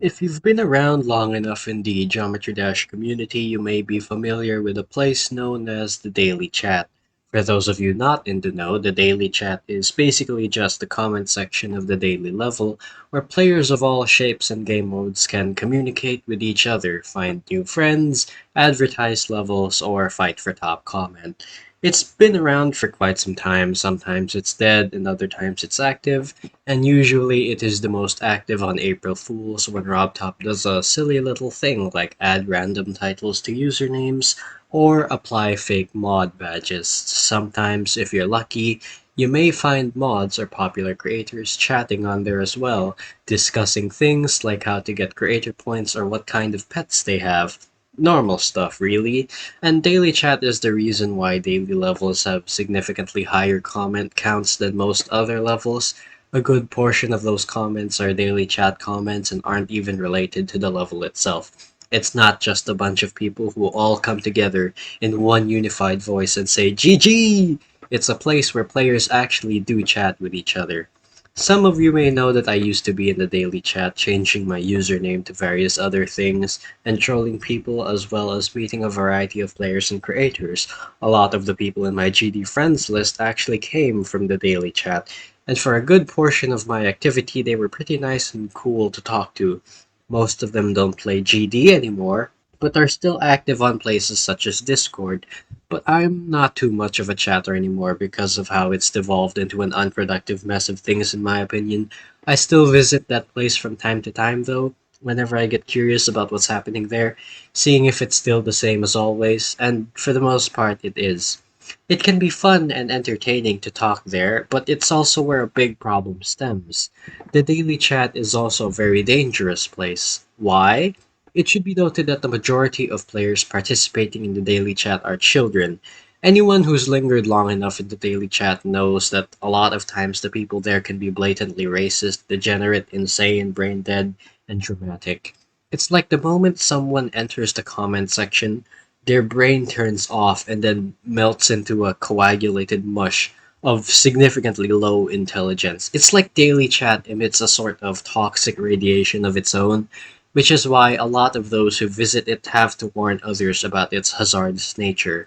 If you've been around long enough in the Geometry Dash community, you may be familiar with a place known as the Daily Chat. For those of you not in the know, the Daily Chat is basically just the comment section of the daily level where players of all shapes and game modes can communicate with each other, find new friends, advertise levels, or fight for top comment. It's been around for quite some time. Sometimes it's dead, and other times it's active, and usually it is the most active on April Fools when RobTop does a silly little thing like add random titles to usernames or apply fake mod badges. Sometimes, if you're lucky, you may find mods or popular creators chatting on there as well, discussing things like how to get creator points or what kind of pets they have. Normal stuff, really. And daily chat is the reason why daily levels have significantly higher comment counts than most other levels. A good portion of those comments are daily chat comments and aren't even related to the level itself. It's not just a bunch of people who all come together in one unified voice and say GG! It's a place where players actually do chat with each other. Some of you may know that I used to be in the daily chat, changing my username to various other things and trolling people as well as meeting a variety of players and creators. A lot of the people in my GD friends list actually came from the daily chat, and for a good portion of my activity, they were pretty nice and cool to talk to. Most of them don't play GD anymore, but are still active on places such as Discord. But I'm not too much of a chatter anymore because of how it's devolved into an unproductive mess of things, in my opinion. I still visit that place from time to time, though, whenever I get curious about what's happening there, seeing if it's still the same as always, and for the most part, it is. It can be fun and entertaining to talk there, but it's also where a big problem stems. The daily chat is also a very dangerous place. Why? It should be noted that the majority of players participating in the daily chat are children. Anyone who's lingered long enough in the daily chat knows that a lot of times the people there can be blatantly racist, degenerate, insane, brain dead, and dramatic. It's like the moment someone enters the comment section, their brain turns off and then melts into a coagulated mush of significantly low intelligence. It's like daily chat emits a sort of toxic radiation of its own, which is why a lot of those who visit it have to warn others about its hazardous nature.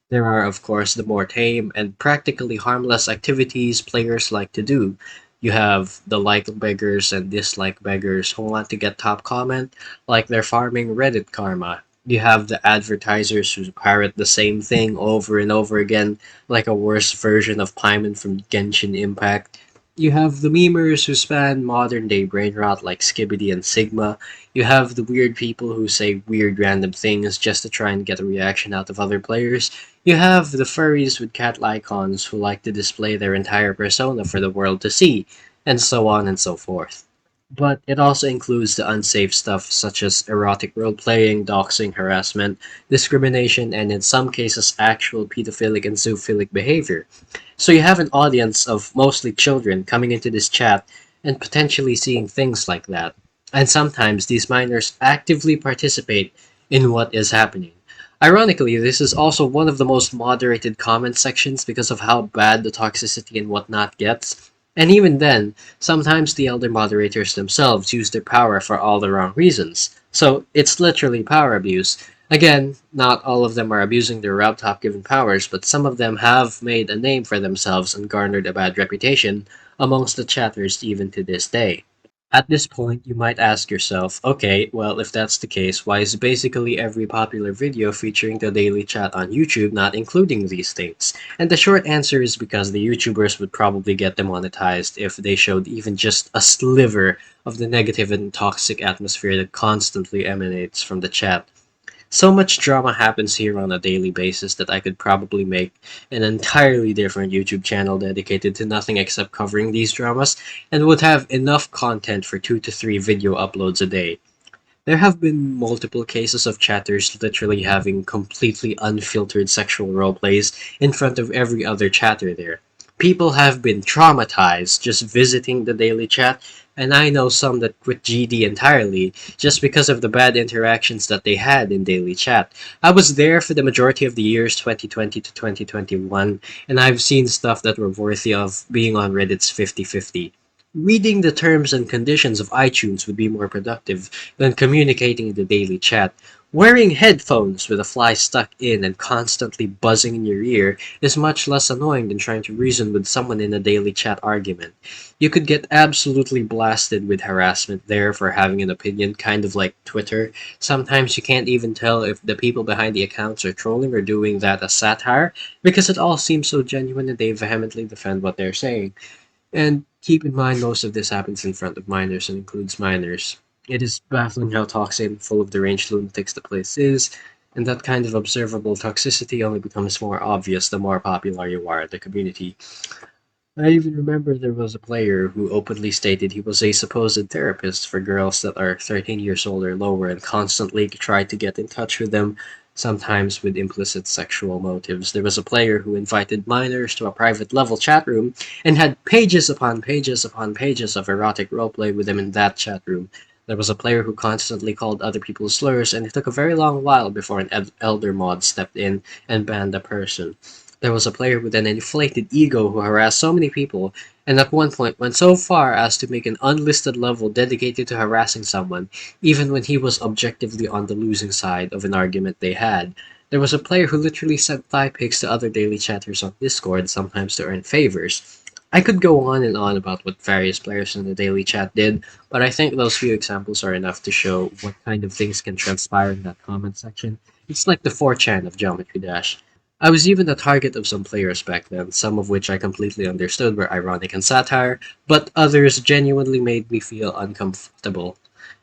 There are, of course, the more tame and practically harmless activities players like to do. You have the like beggars and dislike beggars who want to get top comment, like they're farming Reddit karma. You have the advertisers who parrot the same thing over and over again, like a worse version of Paimon from Genshin Impact. You have the memers who span modern day brain rot like Skibidi and Sigma. You have the weird people who say weird random things just to try and get a reaction out of other players. You have the furries with cat icons who like to display their entire persona for the world to see, and so on and so forth. But it also includes the unsafe stuff such as erotic role-playing, doxing, harassment, discrimination, and in some cases actual pedophilic and zoophilic behavior. So you have an audience of mostly children coming into this chat and potentially seeing things like that. And sometimes these minors actively participate in what is happening. Ironically, this is also one of the most moderated comment sections because of how bad the toxicity and whatnot gets. And even then, sometimes the elder moderators themselves use their power for all the wrong reasons. So it's literally power abuse. Again, not all of them are abusing their Robtop given powers, but some of them have made a name for themselves and garnered a bad reputation amongst the chatters even to this day. At this point, you might ask yourself, okay, well, if that's the case, why is basically every popular video featuring the daily chat on YouTube not including these things? And the short answer is because the YouTubers would probably get demonetized if they showed even just a sliver of the negative and toxic atmosphere that constantly emanates from the chat. So much drama happens here on a daily basis that I could probably make an entirely different YouTube channel dedicated to nothing except covering these dramas, and would have enough content for 2 to 3 video uploads a day. There have been multiple cases of chatters literally having completely unfiltered sexual roleplays in front of every other chatter there. People have been traumatized just visiting the daily chat, and I know some that quit GD entirely just because of the bad interactions that they had in daily chat. I was there for the majority of the years 2020 to 2021, and I've seen stuff that were worthy of being on Reddit's 50/50. Reading the terms and conditions of iTunes would be more productive than communicating in the daily chat. Wearing headphones with a fly stuck in and constantly buzzing in your ear is much less annoying than trying to reason with someone in a daily chat argument. You could get absolutely blasted with harassment there for having an opinion, kind of like Twitter. Sometimes you can't even tell if the people behind the accounts are trolling or doing that as satire because it all seems so genuine and they vehemently defend what they're saying. And keep in mind, most of this happens in front of minors and includes minors. It is baffling how toxic and full of deranged lunatics the place is, and that kind of observable toxicity only becomes more obvious the more popular you are in the community. I even remember there was a player who openly stated he was a supposed therapist for girls that are 13 years old or lower and constantly tried to get in touch with them, sometimes with implicit sexual motives. There was a player who invited minors to a private level chat room and had pages upon pages upon pages of erotic roleplay with them in that chat room. There was a player who constantly called other people slurs, and it took a very long while before an elder mod stepped in and banned the person. There was a player with an inflated ego who harassed so many people, and at one point went so far as to make an unlisted level dedicated to harassing someone, even when he was objectively on the losing side of an argument they had. There was a player who literally sent thigh pics to other daily chatters on Discord, sometimes to earn favors. I could go on and on about what various players in the daily chat did, but I think those few examples are enough to show what kind of things can transpire in that comment section. It's like the 4chan of Geometry Dash. I was even the target of some players back then, some of which I completely understood were ironic and satire, but others genuinely made me feel uncomfortable.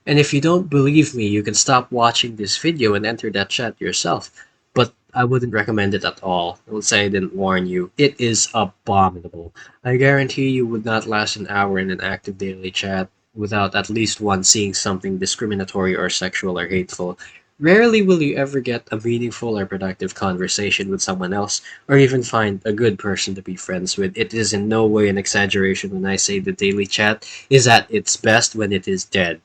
And if you don't believe me, you can stop watching this video and enter that chat yourself. But I wouldn't recommend it at all. I would say I didn't warn you. It is abominable. I guarantee you would not last an hour in an active daily chat without at least once seeing something discriminatory or sexual or hateful. Rarely will you ever get a meaningful or productive conversation with someone else, or even find a good person to be friends with. It is in no way an exaggeration when I say the daily chat is at its best when it is dead.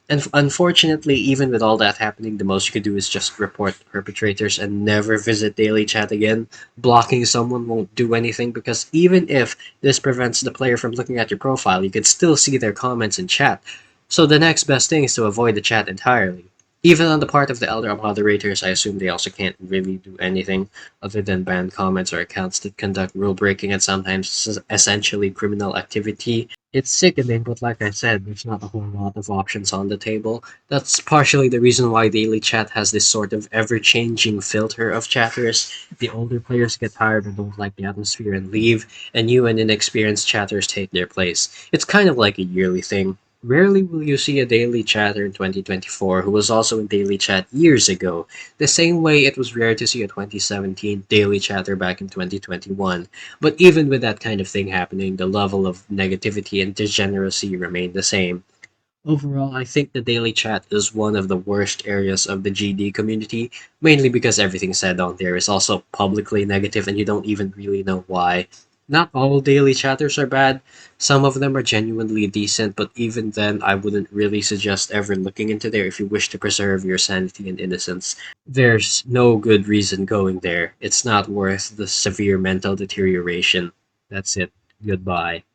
And unfortunately, even with all that happening, the most you can do is just report the perpetrators and never visit daily chat again. Blocking someone won't do anything because even if this prevents the player from looking at your profile, you can still see their comments in chat. So the next best thing is to avoid the chat entirely. Even on the part of the elder moderators, I assume they also can't really do anything other than ban comments or accounts that conduct rule breaking and sometimes essentially criminal activity. It's sickening, but like I said, there's not a whole lot of options on the table. That's partially the reason why daily chat has this sort of ever-changing filter of chatters. The older players get tired or don't like the atmosphere and leave, and new and inexperienced chatters take their place. It's kind of like a yearly thing. Rarely will you see a daily chatter in 2024 who was also in daily chat years ago, the same way it was rare to see a 2017 daily chatter back in 2021. But even with that kind of thing happening, the level of negativity and degeneracy remained the same. Overall, I think the daily chat is one of the worst areas of the GD community, mainly because everything said on there is also publicly negative and you don't even really know why. Not all daily chatters are bad, some of them are genuinely decent, but even then, I wouldn't really suggest ever looking into there if you wish to preserve your sanity and innocence. There's no good reason going there. It's not worth the severe mental deterioration. That's it. Goodbye.